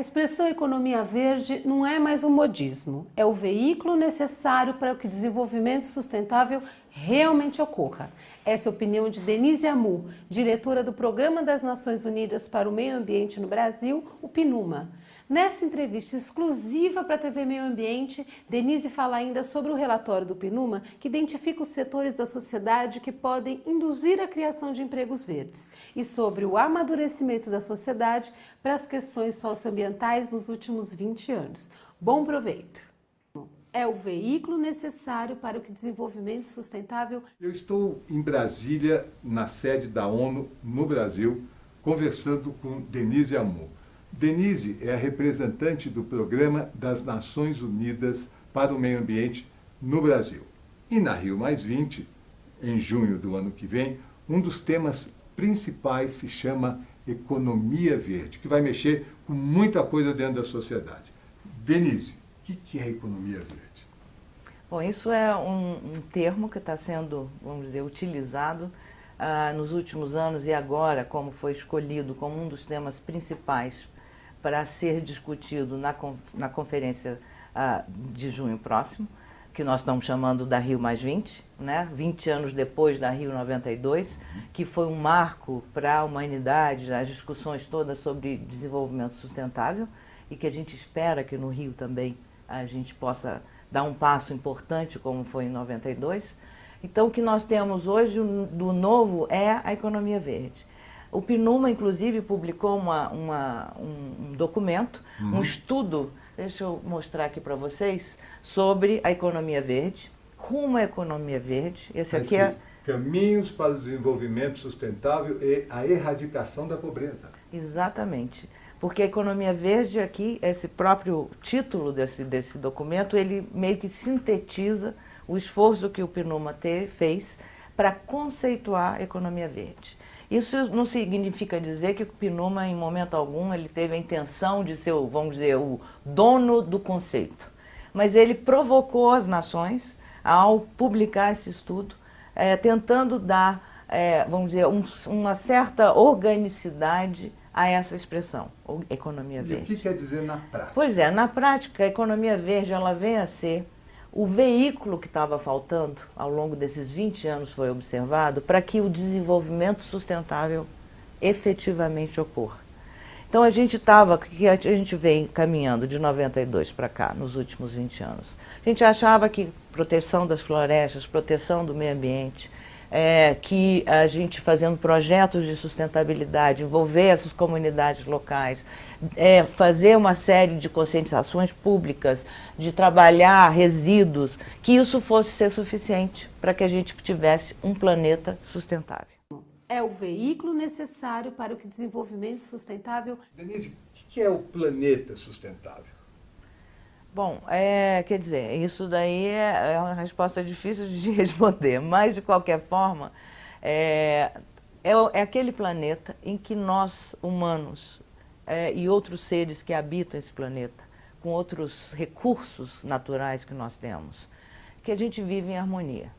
expressão economia verde não é mais um modismo, é o veículo necessário para que o desenvolvimento sustentável realmente ocorra. Essa é a opinião de Denise Amu, diretora do Programa das Nações Unidas para o Meio Ambiente no Brasil, o PNUMA. Nessa entrevista exclusiva para a TV Meio Ambiente, Denise fala ainda sobre o relatório do PNUMA, que identifica os setores da sociedade que podem induzir a criação de empregos verdes, e sobre o amadurecimento da sociedade para as questões socioambientais nos últimos 20 anos. Bom proveito! É o veículo necessário para o desenvolvimento sustentável. Eu estou em Brasília, na sede da ONU, no Brasil, conversando com Denise Amu. Denise é a representante do Programa das Nações Unidas para o Meio Ambiente no Brasil. E na Rio+20, em junho do ano que vem, um dos temas principais se chama Economia Verde, que vai mexer com muita coisa dentro da sociedade. Denise, o que é economia verde? Bom, isso é um termo que está sendo, vamos dizer, utilizado nos últimos anos e agora, como foi escolhido como um dos temas principais para ser discutido na conferência de junho próximo, que nós estamos chamando da Rio+20, né? 20 anos depois da Rio92, que foi um marco para a humanidade, as discussões todas sobre desenvolvimento sustentável, e que a gente espera que no Rio também a gente possa dar um passo importante, como foi em 92. Então, o que nós temos hoje do novo é a economia verde. O PNUMA, inclusive, publicou um documento, um estudo, deixa eu mostrar aqui para vocês, sobre a economia verde, rumo à economia verde. Esse aqui é... Caminhos para o desenvolvimento sustentável e a erradicação da pobreza. Exatamente. Porque a economia verde aqui, esse próprio título desse documento, ele meio que sintetiza o esforço que o PNUMA fez para conceituar a economia verde. Isso não significa dizer que o PNUMA, em momento algum, ele teve a intenção de ser, vamos dizer, o dono do conceito. Mas ele provocou as nações, ao publicar esse estudo, tentando dar, vamos dizer, uma certa organicidade a essa expressão, economia verde. E o que quer dizer na prática? Pois é, na prática, a economia verde ela vem a ser o veículo que estava faltando, ao longo desses 20 anos foi observado, para que o desenvolvimento sustentável efetivamente ocorra. Então a gente vem caminhando de 92 para cá, nos últimos 20 anos. A gente achava que proteção das florestas, proteção do meio ambiente, que a gente fazendo projetos de sustentabilidade, envolver essas comunidades locais, fazer uma série de conscientizações públicas, de trabalhar resíduos, que isso fosse ser suficiente para que a gente tivesse um planeta sustentável. É o veículo necessário para o desenvolvimento sustentável. Denise, o que é o planeta sustentável? Bom, quer dizer, isso daí é uma resposta difícil de responder, mas de qualquer forma, é aquele planeta em que nós, humanos, e outros seres que habitam esse planeta, com outros recursos naturais que nós temos, que a gente vive em harmonia.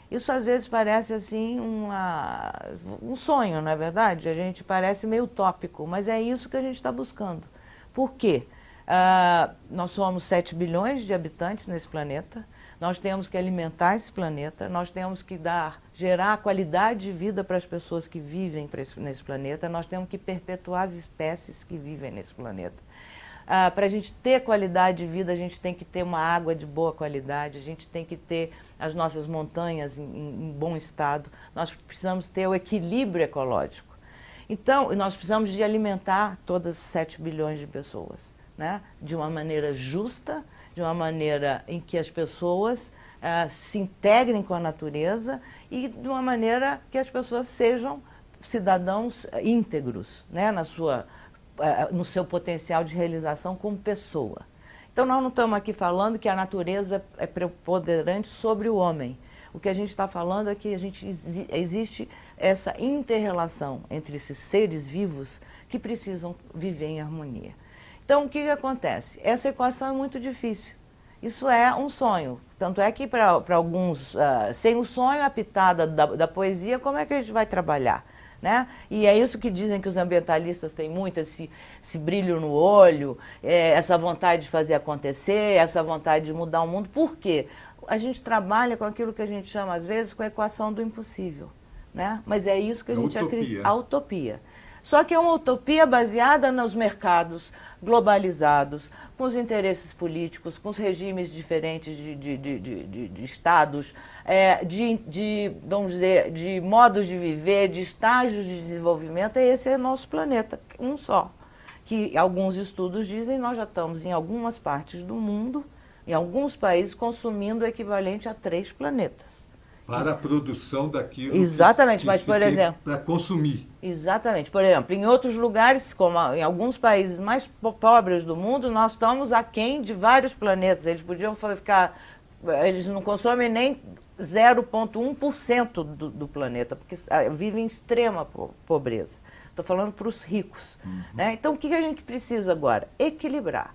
Isso às vezes parece assim um sonho, não é verdade? A gente parece meio utópico, mas é isso que a gente está buscando. Por quê? Nós somos 7 bilhões de habitantes nesse planeta, nós temos que alimentar esse planeta, nós temos que gerar qualidade de vida para as pessoas que vivem nesse planeta, nós temos que perpetuar as espécies que vivem nesse planeta. Para a gente ter qualidade de vida, a gente tem que ter uma água de boa qualidade, a gente tem que ter as nossas montanhas em bom estado, nós precisamos ter o equilíbrio ecológico. Então, nós precisamos de alimentar todas as 7 bilhões de pessoas. Né? De uma maneira justa, de uma maneira em que as pessoas se integrem com a natureza e de uma maneira que as pessoas sejam cidadãos íntegros, né? No seu potencial de realização como pessoa. Então nós não estamos aqui falando que a natureza é preponderante sobre o homem. O que a gente está falando é que existe essa inter-relação entre esses seres vivos que precisam viver em harmonia. Então, o que acontece? Essa equação é muito difícil. Isso é um sonho. Tanto é que, para alguns, sem o sonho, a pitada da poesia, como é que a gente vai trabalhar? né? E é isso que dizem que os ambientalistas têm muito, esse brilho no olho, essa vontade de fazer acontecer, essa vontade de mudar o mundo. Por quê? A gente trabalha com aquilo que a gente chama, às vezes, com a equação do impossível, né? Mas é isso que a gente acredita. A utopia. Só que é uma utopia baseada nos mercados globalizados, com os interesses políticos, com os regimes diferentes de estados, vamos dizer, de modos de viver, de estágios de desenvolvimento. Esse é nosso planeta, um só. Que alguns estudos dizem nós já estamos em algumas partes do mundo, em alguns países, consumindo o equivalente a 3 planetas. Para a produção daquilo exatamente, mas por exemplo, para consumir. Exatamente. Por exemplo, em outros lugares, como em alguns países mais pobres do mundo, nós estamos aquém de vários planetas. Eles podiam ficar, eles não consomem nem 0,1% do planeta, porque vivem em extrema pobreza. Estou falando para os ricos. Né? Então, o que a gente precisa agora? Equilibrar.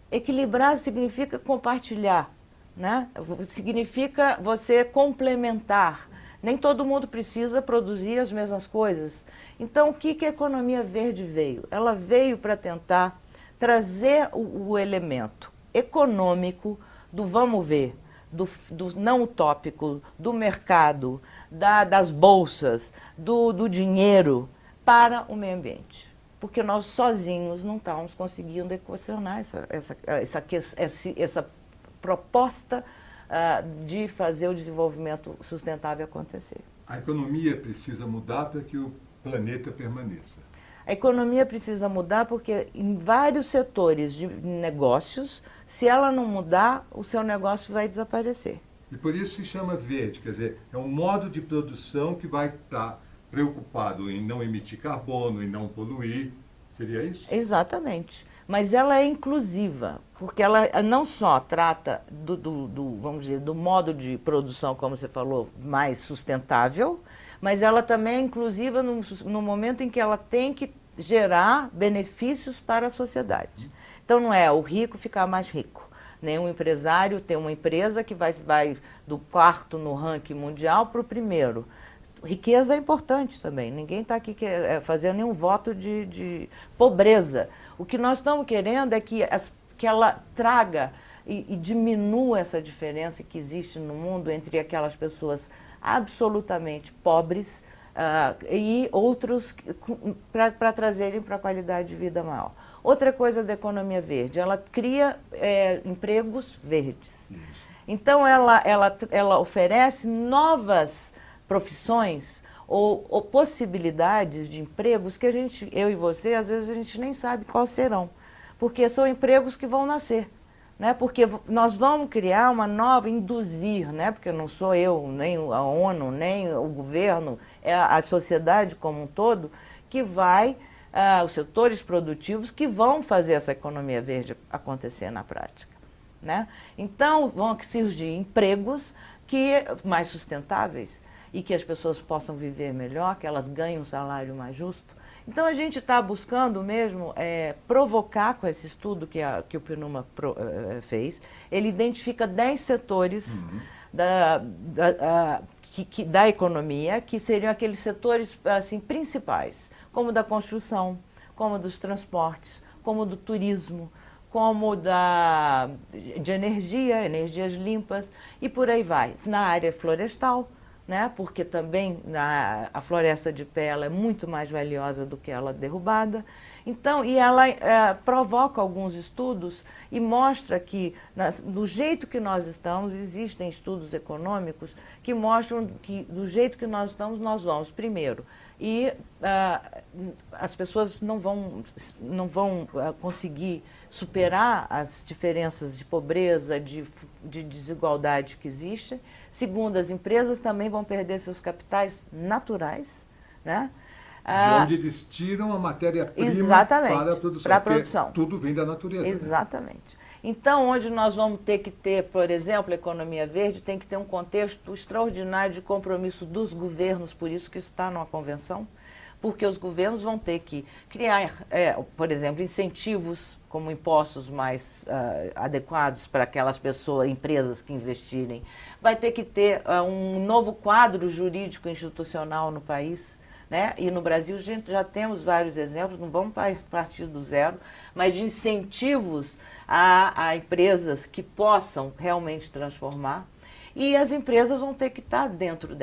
Equilibrar significa compartilhar. Né? Significa você complementar. Nem todo mundo precisa produzir as mesmas coisas. Então, o que a economia verde veio? Ela veio para tentar trazer o elemento econômico do vamos ver, do não utópico, do mercado, das bolsas, do dinheiro para o meio ambiente. Porque nós sozinhos não estávamos conseguindo equacionar essa proposta de fazer o desenvolvimento sustentável acontecer. A economia precisa mudar para que o planeta permaneça. A economia precisa mudar porque em vários setores de negócios, se ela não mudar, o seu negócio vai desaparecer. E por isso se chama verde, quer dizer, é um modo de produção que vai estar preocupado em não emitir carbono, em não poluir. Seria isso? Exatamente. Mas ela é inclusiva, porque ela não só trata vamos dizer, do modo de produção, como você falou, mais sustentável, mas ela também é inclusiva no momento em que ela tem que gerar benefícios para a sociedade. Então não é o rico ficar mais rico, nem um empresário ter uma empresa que vai do 4º no ranking mundial para o 1º. Riqueza é importante também, ninguém está aqui fazendo nenhum voto de pobreza. O que nós estamos querendo é que ela traga e diminua essa diferença que existe no mundo entre aquelas pessoas absolutamente pobres e outros para trazerem para a qualidade de vida maior. Outra coisa da economia verde, ela cria empregos verdes. Então ela oferece novas profissões ou possibilidades de empregos que eu e você, às vezes a gente nem sabe quais serão, porque são empregos que vão nascer, né? Porque nós vamos criar uma nova, induzir, né? Porque não sou eu, nem a ONU, nem o governo, é a sociedade como um todo que vai, os setores produtivos que vão fazer essa economia verde acontecer na prática, né? Então vão surgir empregos mais sustentáveis, e que as pessoas possam viver melhor, que elas ganhem um salário mais justo. Então a gente está buscando mesmo provocar com esse estudo que o PNUMA fez. Ele identifica 10 setores da economia, que seriam aqueles setores assim, principais, como da construção, como dos transportes, como do turismo, como de energia, energias limpas, e por aí vai. Na área florestal, né? Porque também a floresta de pé ela é muito mais valiosa do que ela derrubada. Então, e ela provoca alguns estudos e mostra que, do jeito que nós estamos, existem estudos econômicos que mostram que, do jeito que nós estamos, nós vamos, primeiro, e as pessoas não vão conseguir superar as diferenças de pobreza, de desigualdade que existem. Segundo, as empresas também vão perder seus capitais naturais, né? De onde eles tiram a matéria-prima para a produção. Tudo vem da natureza. Exatamente. Né? Então, onde nós vamos ter que ter, por exemplo, a economia verde, tem que ter um contexto extraordinário de compromisso dos governos, por isso que isso está numa convenção, porque os governos vão ter que criar, por exemplo, incentivos como impostos mais adequados para aquelas pessoas, empresas que investirem. Vai ter que ter um novo quadro jurídico institucional no país, né? E no Brasil a gente já temos vários exemplos, não vamos partir do zero, mas de incentivos a empresas que possam realmente transformar. E as empresas vão ter que estar dentro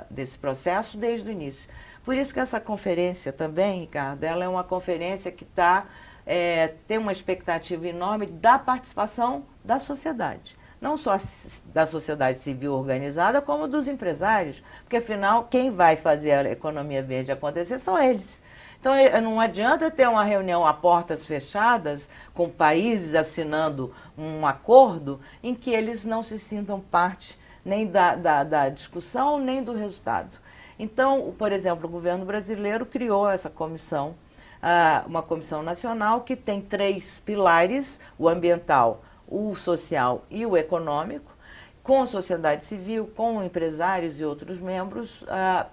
desse processo desde o início. Por isso que essa conferência também, Ricardo, ela é uma conferência que tem uma expectativa enorme da participação da sociedade. Não só da sociedade civil organizada, como dos empresários, porque afinal quem vai fazer a economia verde acontecer são eles. Então não adianta ter uma reunião a portas fechadas, com países assinando um acordo em que eles não se sintam parte nem da discussão, nem do resultado. Então, por exemplo, o governo brasileiro criou essa comissão, uma comissão nacional que tem 3 pilares: o ambiental, o social e o econômico, com a sociedade civil, com empresários e outros membros,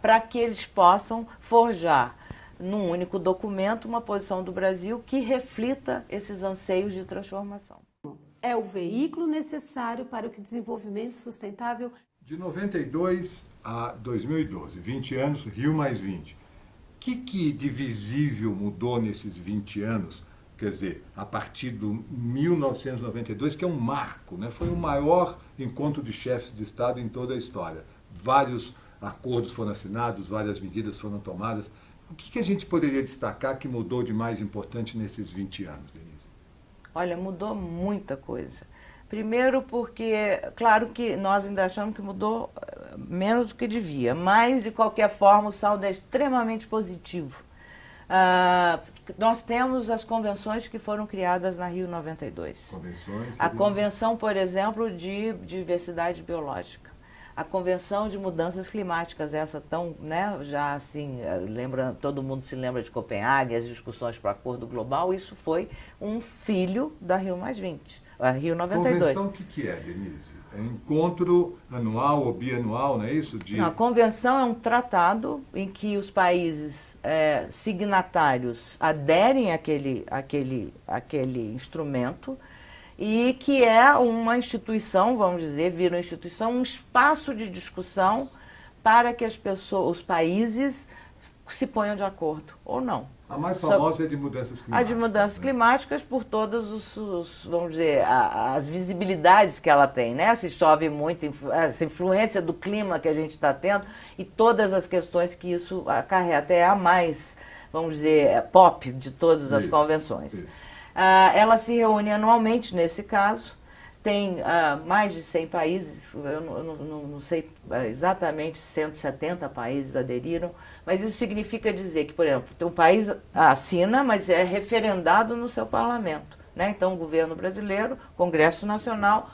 para que eles possam forjar num único documento uma posição do Brasil que reflita esses anseios de transformação. É o veículo necessário para o desenvolvimento sustentável. De 92 a 2012, 20 anos, Rio mais 20. O que de visível mudou nesses 20 anos? Quer dizer, a partir do 1992, que é um marco, né? Foi o maior encontro de chefes de Estado em toda a história. Vários acordos foram assinados, várias medidas foram tomadas. O que a gente poderia destacar que mudou de mais importante nesses 20 anos, Denise? Olha, mudou muita coisa. Primeiro porque, claro que nós ainda achamos que mudou menos do que devia, mas de qualquer forma o saldo é extremamente positivo. Nós temos as convenções que foram criadas na Rio 92. Convenções? A convenção, por exemplo, de diversidade biológica. A convenção de mudanças climáticas, essa tão, né, já assim, todo mundo se lembra de Copenhague, as discussões para o acordo global, isso foi um filho da Rio mais 20, a Rio 92. Convenção, o que é, Denise? É um encontro anual ou bianual, não é isso? Não, a convenção é um tratado em que os países signatários aderem àquele instrumento, e que é uma instituição, vamos dizer, vira uma instituição, um espaço de discussão para que os países se ponham de acordo, ou não. A mais famosa é de mudanças climáticas. A de mudanças climáticas, por todas vamos dizer, as visibilidades que ela tem, né? Se chove muito, essa influência do clima que a gente está tendo e todas as questões que isso acarreta. É a mais, vamos dizer, pop de todas as convenções. Isso. Ela se reúne anualmente, nesse caso, tem mais de 100 países, eu não sei exatamente, 170 países aderiram, mas isso significa dizer que, por exemplo, um país assina, mas é referendado no seu parlamento, né? Então, o governo brasileiro, Congresso Nacional,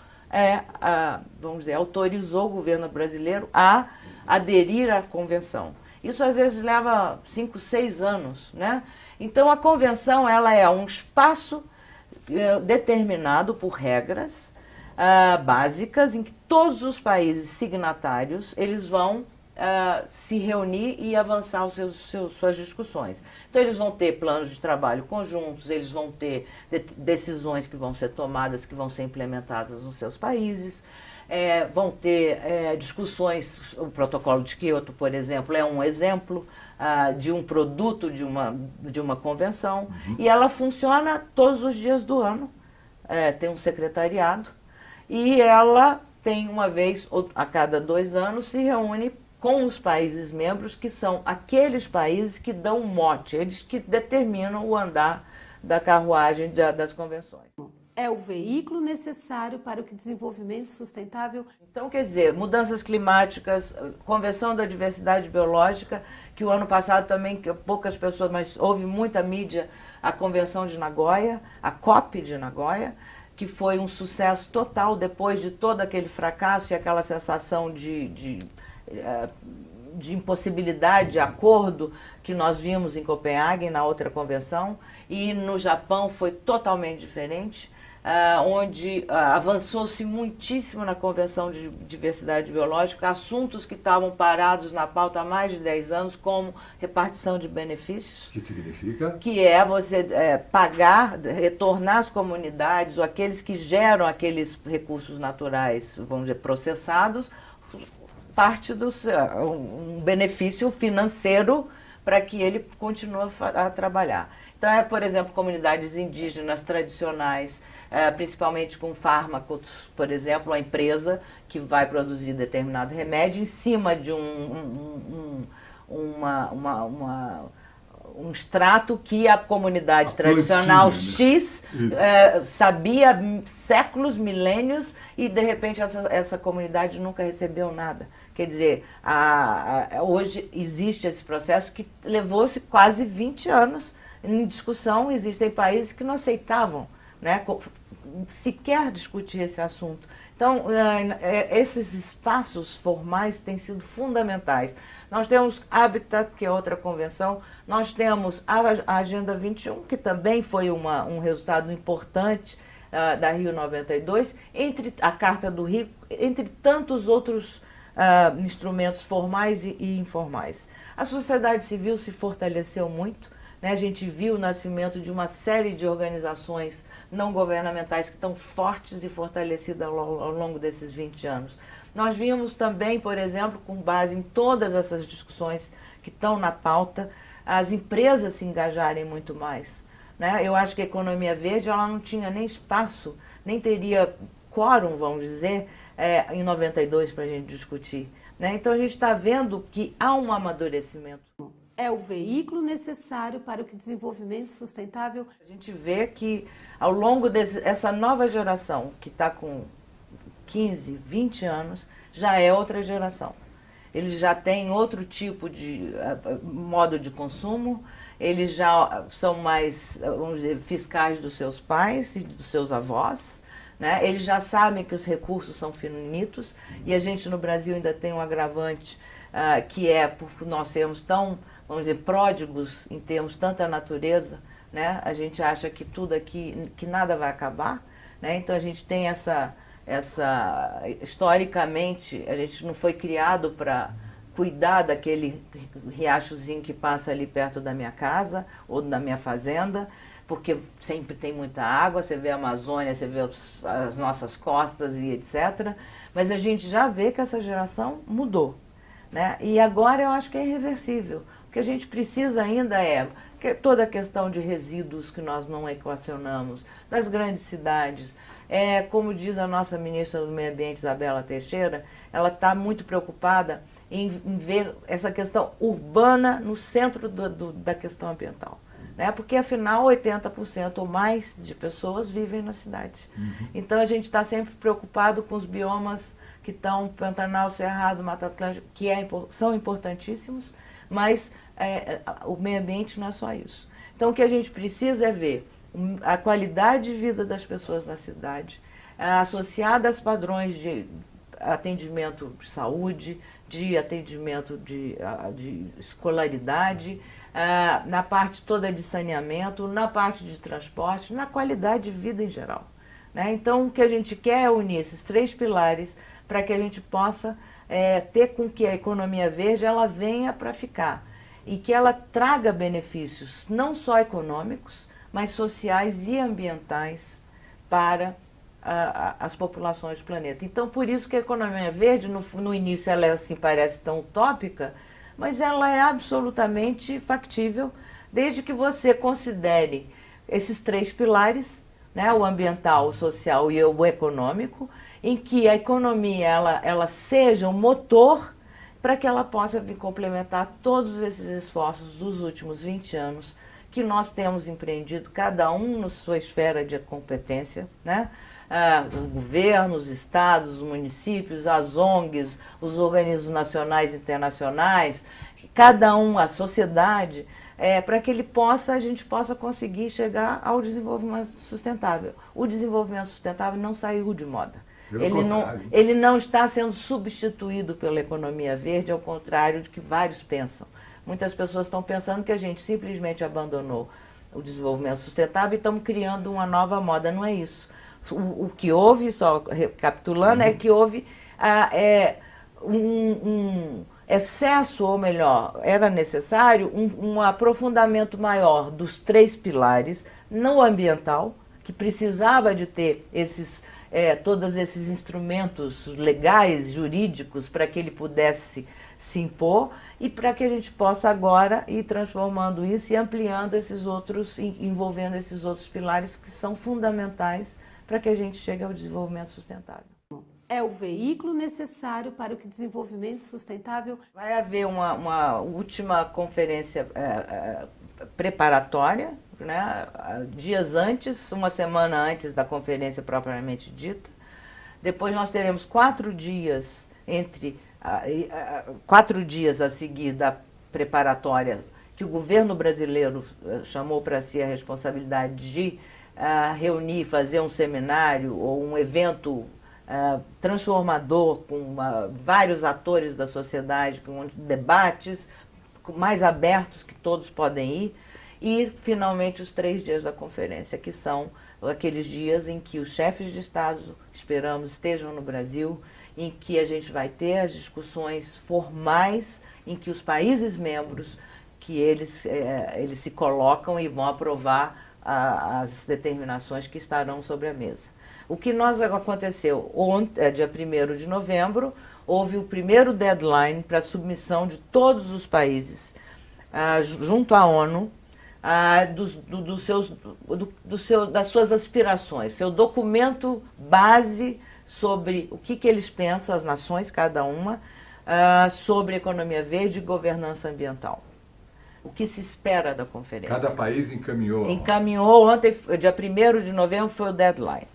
vamos dizer, autorizou o governo brasileiro a aderir à convenção. Isso às vezes leva 5, 6 anos, né? Então a convenção ela é um espaço determinado por regras básicas em que todos os países signatários eles vão se reunir e avançar suas discussões. Então eles vão ter planos de trabalho conjuntos, eles vão ter decisões que vão ser tomadas, que vão ser implementadas nos seus países. Vão ter discussões, o protocolo de Kyoto, por exemplo, é um exemplo de um produto de uma convenção, e ela funciona todos os dias do ano, tem um secretariado, e ela tem uma vez a cada 2 anos se reúne com os países membros, que são aqueles países que dão um mote, eles que determinam o andar da carruagem das convenções. É o veículo necessário para o desenvolvimento sustentável. Então, quer dizer, mudanças climáticas, Convenção da Diversidade Biológica, que o ano passado também, poucas pessoas, mas houve muita mídia, a Convenção de Nagoya, a COP de Nagoya, que foi um sucesso total depois de todo aquele fracasso e aquela sensação de impossibilidade de acordo que nós vimos em Copenhague, na outra convenção, e no Japão foi totalmente diferente, onde avançou-se muitíssimo na Convenção de Diversidade Biológica, assuntos que estavam parados na pauta há mais de 10 anos, como repartição de benefícios. O que significa? Que é você pagar, retornar às comunidades, ou aqueles que geram aqueles recursos naturais, vamos dizer, processados, parte um benefício financeiro para que ele continue a trabalhar. Então, por exemplo, comunidades indígenas tradicionais, principalmente com fármacos, por exemplo, a empresa que vai produzir determinado remédio em cima de um extrato que a comunidade tradicional X sabia séculos, milênios, e de repente essa comunidade nunca recebeu nada. Quer dizer, hoje existe esse processo que levou-se quase 20 anos em discussão. Existem países que não aceitavam, né, sequer discutir esse assunto. Então, esses espaços formais têm sido fundamentais. Nós temos Habitat, que é outra convenção, nós temos a Agenda 21, que também foi um resultado importante da Rio 92, entre a Carta do Rio, entre tantos outros instrumentos formais e informais. A sociedade civil se fortaleceu muito, né? A gente viu o nascimento de uma série de organizações não governamentais que estão fortes e fortalecidas ao longo desses 20 anos. Nós vimos também, por exemplo, com base em todas essas discussões que estão na pauta, as empresas se engajarem muito mais, né? Eu acho que a economia verde ela não tinha nem espaço, nem teria quórum, vamos dizer, em 92 para a gente discutir, né? Então a gente está vendo que há um amadurecimento. É o veículo necessário para o desenvolvimento sustentável. A gente vê que ao longo essa nova geração, que está com 15, 20 anos, já é outra geração. Eles já têm outro tipo de modo de consumo, eles já são mais, vamos dizer, fiscais dos seus pais e dos seus avós, né? Eles já sabem que os recursos são finitos, e a gente no Brasil ainda tem um agravante que é por nós sermos tão, vamos dizer, pródigos em termos tanta natureza, né? A gente acha que tudo aqui, que nada vai acabar, né? Então a gente tem historicamente, a gente não foi criado para cuidar daquele riachozinho que passa ali perto da minha casa ou da minha fazenda, porque sempre tem muita água, você vê a Amazônia, você vê as nossas costas e etc. Mas a gente já vê que essa geração mudou, né? E agora eu acho que é irreversível. O que a gente precisa ainda toda a questão de resíduos que nós não equacionamos, das grandes cidades. Como diz a nossa ministra do Meio Ambiente, Isabela Teixeira, ela está muito preocupada em ver essa questão urbana no centro da questão ambiental, né? Porque, afinal, 80% ou mais de pessoas vivem na cidade. Uhum. Então, a gente está sempre preocupado com os biomas que estão Pantanal, Cerrado, Mata Atlântica, que são importantíssimos, mas o meio ambiente não é só isso. Então, o que a gente precisa é ver a qualidade de vida das pessoas na cidade, associada aos padrões de atendimento de saúde, de atendimento de escolaridade, na parte toda de saneamento, na parte de transporte, na qualidade de vida em geral, né? Então, o que a gente quer é unir esses 3 pilares para que a gente possa ter com que a economia verde ela venha para ficar e que ela traga benefícios não só econômicos, mas sociais e ambientais para as populações do planeta. Então, por isso que a economia verde, no início, ela assim, parece tão utópica, mas ela é absolutamente factível, desde que você considere esses 3 pilares, né, o ambiental, o social e o econômico, em que a economia ela seja um motor para que ela possa vir complementar todos esses esforços dos últimos 20 anos que nós temos empreendido, cada um na sua esfera de competência, né? O governo, os estados, os municípios, as ONGs, os organismos nacionais e internacionais, cada um, a sociedade, para que a gente possa conseguir chegar ao desenvolvimento sustentável. O desenvolvimento sustentável não saiu de moda. Ele não está sendo substituído pela economia verde, ao contrário do que vários pensam. Muitas pessoas estão pensando que a gente simplesmente abandonou o desenvolvimento sustentável e estamos criando uma nova moda. Não é isso. O que houve, só recapitulando, é que houve um excesso, ou melhor, era necessário um aprofundamento maior dos 3 pilares no ambiental, que precisava de ter todos esses instrumentos legais, jurídicos, para que ele pudesse se impor e para que a gente possa agora ir transformando isso e ampliando esses outros, envolvendo esses outros pilares que são fundamentais para que a gente chegue ao desenvolvimento sustentável. É o veículo necessário para o que desenvolvimento sustentável... Vai haver uma última conferência preparatória, né, dias antes, uma semana antes da conferência propriamente dita. Depois nós teremos 4 dias entre 4 dias a seguir da preparatória, que o governo brasileiro chamou para si a responsabilidade de reunir, fazer um seminário ou um evento transformador com vários atores da sociedade, com debates mais abertos que todos podem ir. E, finalmente, os 3 dias da conferência, que são aqueles dias em que os chefes de Estado, esperamos, estejam no Brasil, em que a gente vai ter as discussões formais, em que os países membros, que eles se colocam e vão aprovar as determinações que estarão sobre a mesa. O que aconteceu ontem, dia 1º de novembro, houve o primeiro deadline para a submissão de todos os países junto à ONU, das suas aspirações, seu documento base sobre o que eles pensam, as nações, cada uma, sobre economia verde e governança ambiental. O que se espera da conferência? Cada país encaminhou. Encaminhou ontem, dia 1º de novembro foi o deadline.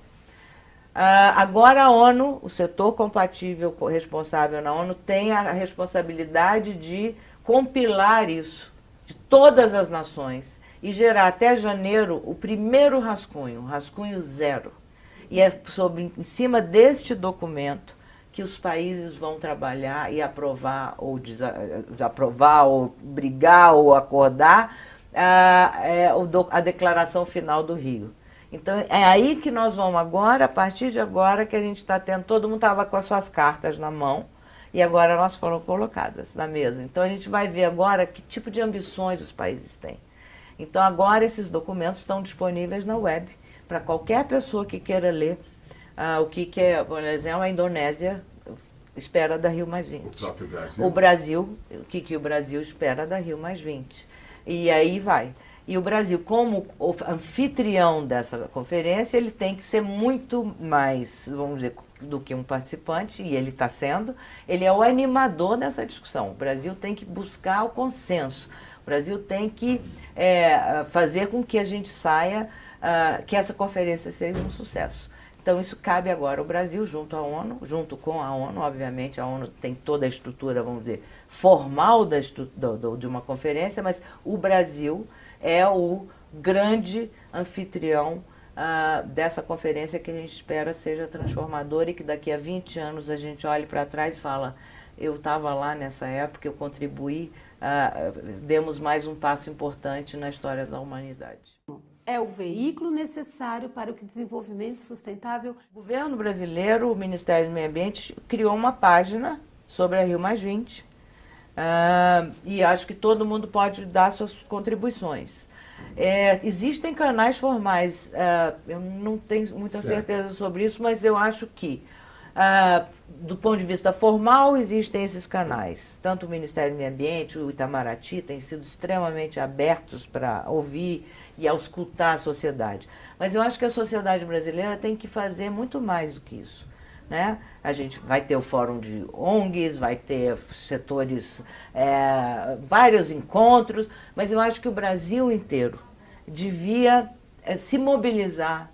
Agora a ONU, o setor compatível responsável na ONU, tem a responsabilidade de compilar isso de todas as nações e gerar até janeiro o primeiro rascunho, rascunho 0. E é em cima deste documento que os países vão trabalhar e aprovar ou desaprovar, ou brigar, ou acordar a declaração final do Rio. Então é aí que nós vamos agora, a partir de agora, que a gente está tendo, todo mundo estava com as suas cartas na mão, e agora elas foram colocadas na mesa. Então a gente vai ver agora que tipo de ambições os países têm. Então agora esses documentos estão disponíveis na web, para qualquer pessoa que queira ler o que é, por exemplo, a Indonésia espera da Rio+20. O próprio Brasil. O Brasil, o que o Brasil espera da Rio+20. E aí vai. E o Brasil, como o anfitrião dessa conferência, ele tem que ser muito mais, vamos dizer, do que um participante, e ele está sendo. Ele é o animador dessa discussão. O Brasil tem que buscar o consenso. O Brasil tem que fazer com que a gente saia, que essa conferência seja um sucesso. Então isso cabe agora ao Brasil junto à ONU, junto com a ONU, obviamente a ONU tem toda a estrutura, vamos dizer, formal de uma conferência, mas o Brasil é o grande anfitrião dessa conferência que a gente espera seja transformadora e que daqui a 20 anos a gente olhe para trás e fala, eu estava lá nessa época, eu contribuí, demos mais um passo importante na história da humanidade. É o veículo necessário para o que desenvolvimento sustentável... O governo brasileiro, o Ministério do Meio Ambiente, criou uma página sobre a Rio+20 e acho que todo mundo pode dar suas contribuições. Existem canais formais, eu não tenho muita certeza sobre isso, mas eu acho que, do ponto de vista formal, existem esses canais. Tanto o Ministério do Meio Ambiente, o Itamaraty, têm sido extremamente abertos para ouvir e auscultar a sociedade. Mas eu acho que a sociedade brasileira tem que fazer muito mais do que isso, né? A gente vai ter o fórum de ONGs, vai ter setores, vários encontros, mas eu acho que o Brasil inteiro devia se mobilizar.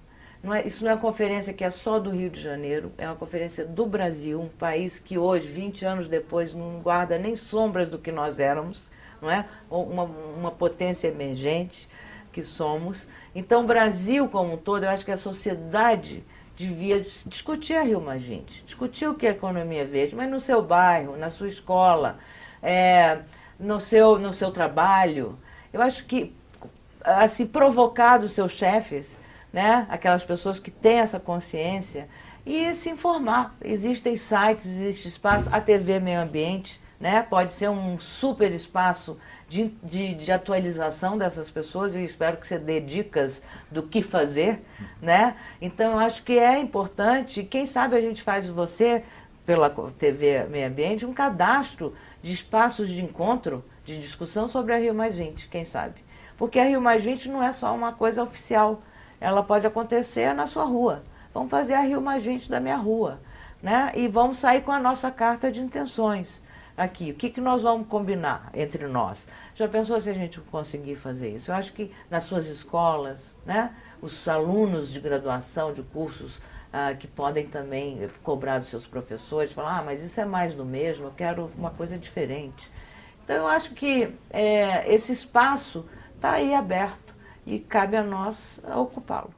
Isso não é uma conferência que é só do Rio de Janeiro, é uma conferência do Brasil, um país que hoje, 20 anos depois, não guarda nem sombras do que nós éramos, não é? Uma potência emergente que somos. Então, o Brasil como um todo, eu acho que a sociedade devia discutir a Rio+20, discutir o que é economia verde, mas no seu bairro, na sua escola, no seu trabalho. Eu acho que, assim, provocar dos seus chefes, né, aquelas pessoas que têm essa consciência, e se informar. Existem sites, existe espaço, a TV Meio Ambiente, né? Pode ser um super espaço de atualização dessas pessoas, e espero que você dê dicas do que fazer, né? Então, eu acho que é importante, quem sabe a gente faz você, pela TV Meio Ambiente, um cadastro de espaços de encontro, de discussão sobre a Rio+20, quem sabe? Porque a Rio+20 não é só uma coisa oficial, ela pode acontecer na sua rua. Vamos fazer a Rio+20 da minha rua, né? E vamos sair com a nossa carta de intenções aqui. O que nós vamos combinar entre nós? Já pensou se a gente conseguir fazer isso? Eu acho que nas suas escolas, né, os alunos de graduação, de cursos que podem também cobrar dos seus professores, falar, mas isso é mais do mesmo, eu quero uma coisa diferente. Então, eu acho que esse espaço está aí aberto e cabe a nós ocupá-lo.